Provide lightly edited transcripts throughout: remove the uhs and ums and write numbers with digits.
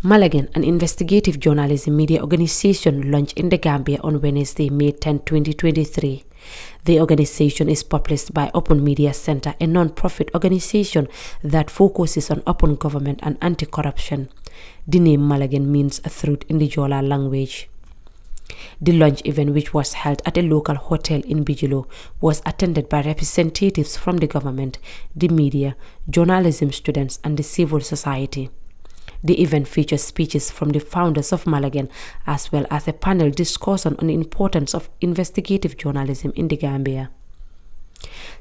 Malagan, an investigative journalism media organization, launched in the Gambia on Wednesday, May 10, 2023. The organization is published by Open Media Center, a non-profit organization that focuses on open government and anti-corruption. The name Malagan means truth in the Jola language. The launch event, which was held at a local hotel in Bijilo, was attended by representatives from the government, the media, journalism students, and the civil society. The event features speeches from the founders of Malagen, as well as a panel discussion on the importance of investigative journalism in the Gambia.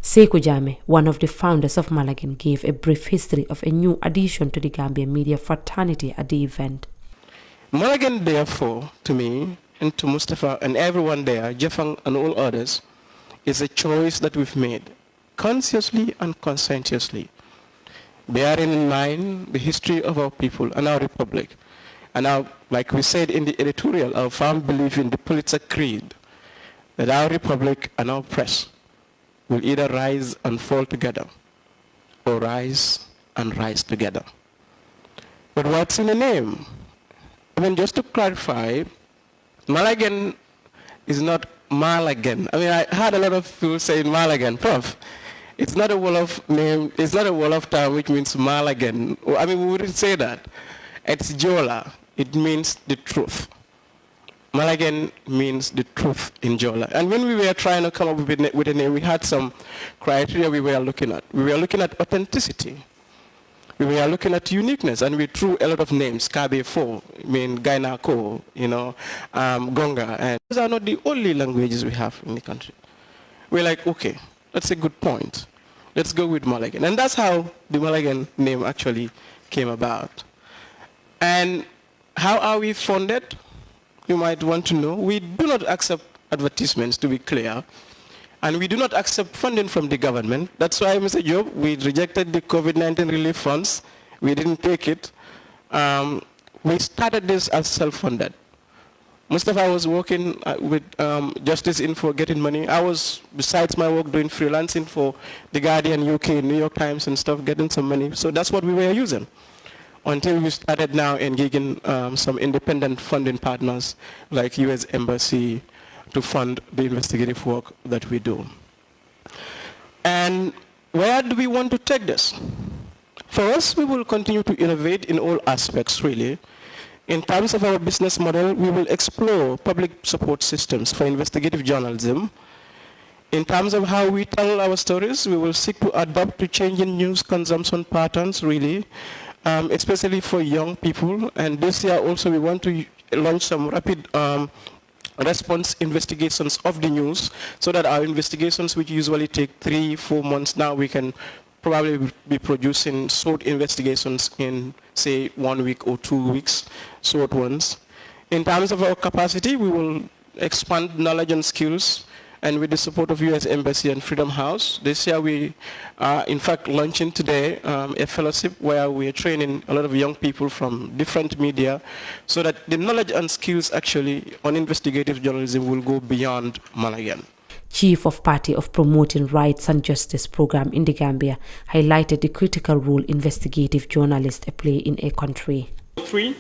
Sekou Jammeh, one of the founders of Malagen, gave a brief history of a new addition to the Gambian media fraternity at the event. Malagen, therefore, to me, and to Mustafa and everyone there, Jeffang and all others, is a choice that we've made, consciously and conscientiously, bearing in mind the history of our people and our republic. And our, like we said in the editorial, our firm belief in the Pulitzer Creed, that our republic and our press will either rise and fall together, or rise and rise together. But what's in the name? I mean, just to clarify, Malagan is not Malagan. I mean, I had a lot of people saying Malagan, Prof. It's not a Wolof name, it's not a Wolof term which means Malagan. I mean, we wouldn't say that. It's Jola, it means the truth. Malagan means the truth in Jola. And when we were trying to come up with a name, we had some criteria we were looking at. We were looking at authenticity. We were looking at uniqueness, and we threw a lot of names, Kabe-4, I mean, Gainako, Gonga, and those are not the only languages we have in the country. We're like, okay, that's a good point. Let's go with Malagan. And that's how the Malagan name actually came about. And how are we funded? You might want to know. We do not accept advertisements, to be clear. And we do not accept funding from the government. That's why, Mr. Job, we rejected the COVID-19 relief funds. We didn't take it. We started this as self-funded. Mustafa was working with Justice Info, getting money. I was, besides my work, doing freelancing for The Guardian UK, New York Times and stuff, getting some money. So that's what we were using until we started now engaging some independent funding partners like U.S. Embassy, to fund the investigative work that we do. And where do we want to take this? For us, we will continue to innovate in all aspects, really. In terms of our business model, we will explore public support systems for investigative journalism. In terms of how we tell our stories, we will seek to adapt to changing news consumption patterns, really, especially for young people. And this year also, we want to launch some rapid response investigations of the news, so that our investigations, which usually take 3-4 months, now we can probably be producing short investigations in, say, 1 week or 2 weeks, short ones. In terms of our capacity, we will expand knowledge and skills, and with the support of U.S. Embassy and Freedom House. This year we are, in fact, launching today a fellowship where we are training a lot of young people from different media, so that the knowledge and skills actually on investigative journalism will go beyond Malagan. Chief of Party of Promoting Rights and Justice Program in the Gambia highlighted the critical role investigative journalists play in a country. 3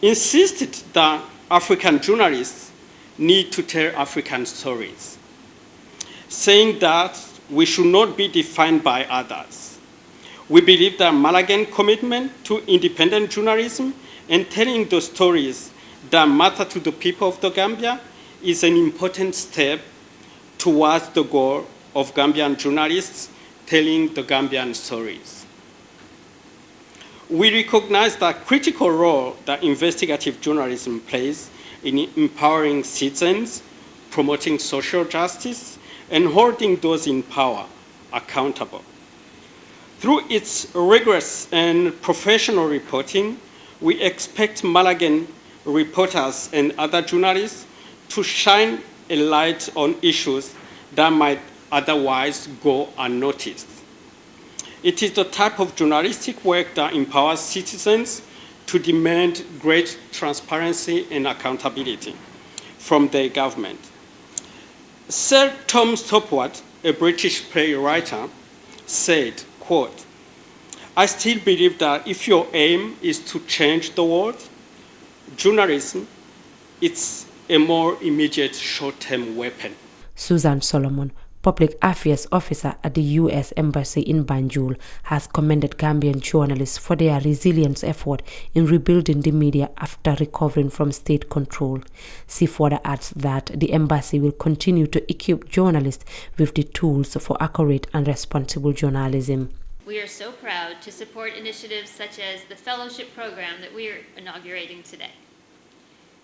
insisted that African journalists need to tell African stories, saying that we should not be defined by others. We believe that Malagan's commitment to independent journalism and telling those stories that matter to the people of the Gambia is an important step towards the goal of Gambian journalists telling the Gambian stories. We recognize the critical role that investigative journalism plays in empowering citizens, promoting social justice, and holding those in power accountable. Through its rigorous and professional reporting, we expect Malagan reporters and other journalists to shine a light on issues that might otherwise go unnoticed. It is the type of journalistic work that empowers citizens to demand great transparency and accountability from their government. Sir Tom Stopford, a British playwright, said, quote, I still believe that if your aim is to change the world, journalism, it's a more immediate short-term weapon. Susan Solomon, Public Affairs Officer at the U.S. Embassy in Banjul, has commended Gambian journalists for their resilience effort in rebuilding the media after recovering from state control. She further adds that the embassy will continue to equip journalists with the tools for accurate and responsible journalism. We are so proud to support initiatives such as the fellowship program that we are inaugurating today.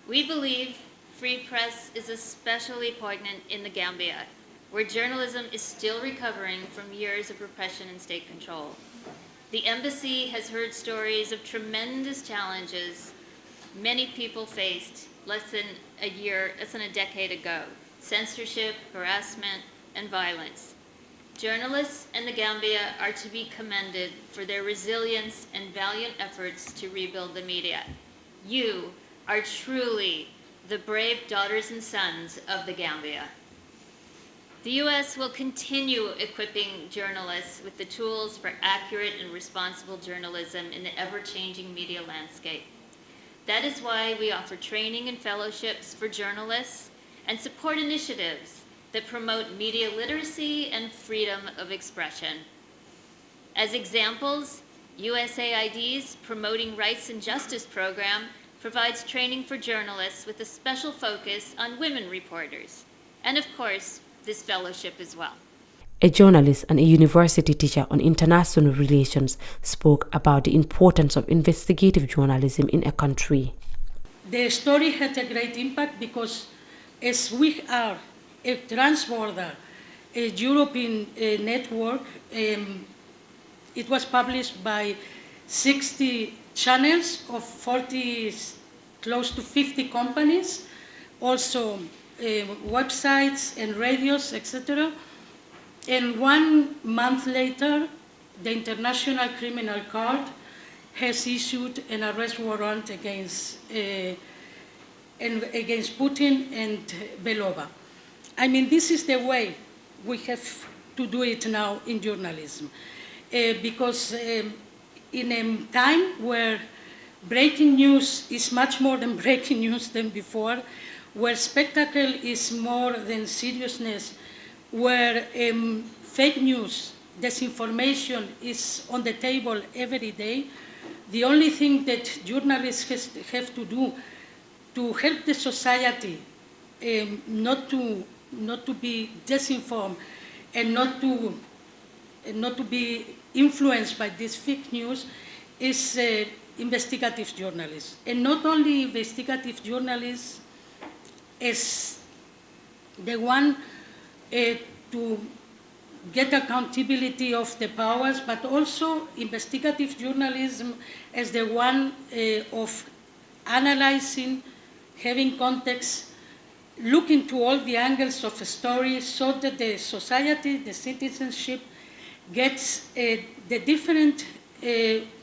We believe free press is especially poignant in the Gambia, where journalism is still recovering from years of repression and state control. The embassy has heard stories of tremendous challenges many people faced less than a decade ago: censorship, harassment, and violence. Journalists in the Gambia are to be commended for their resilience and valiant efforts to rebuild the media. You are truly the brave daughters and sons of the Gambia. The U.S. will continue equipping journalists with the tools for accurate and responsible journalism in the ever-changing media landscape. That is why we offer training and fellowships for journalists and support initiatives that promote media literacy and freedom of expression. As examples, USAID's Promoting Rights and Justice program provides training for journalists with a special focus on women reporters, and of course, this fellowship as well. A journalist and a university teacher on international relations spoke about the importance of investigative journalism in a country. The story had a great impact because as we are a transborder, a European network, it was published by 60 channels of 40, close to 50 companies, also websites and radios, etc. And 1 month later, the International Criminal Court has issued an arrest warrant against Putin and Belova. I mean, this is the way we have to do it now in journalism, because in a time where breaking news is much more than breaking news than before, where spectacle is more than seriousness, where fake news, disinformation is on the table every day, the only thing that journalists have to do to help the society not to be disinformed and not to be influenced by this fake news is investigative journalism. And not only investigative journalists as the one to get accountability of the powers, but also investigative journalism as the one of analyzing, having context, looking to all the angles of a story so that the society, the citizenship, gets the different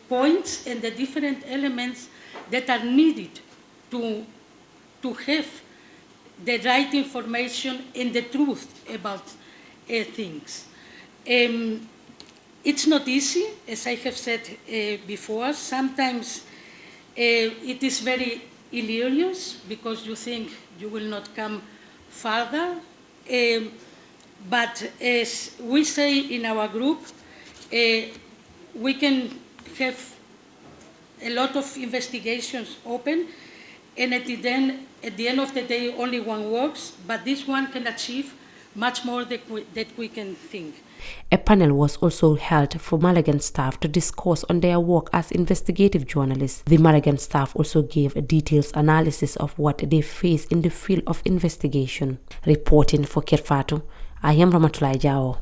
points and the different elements that are needed to have the right information and the truth about things. It's not easy, as I have said before. Sometimes it is very hilarious because you think you will not come further. But as we say in our group, we can have a lot of investigations open, and at the end of the day, only one works, but this one can achieve much more that we can think. A panel was also held for Malagan staff to discuss on their work as investigative journalists. The Malagan staff also gave a detailed analysis of what they face in the field of investigation. Reporting for Kerr, Fatou, I am Ramatulai Jao.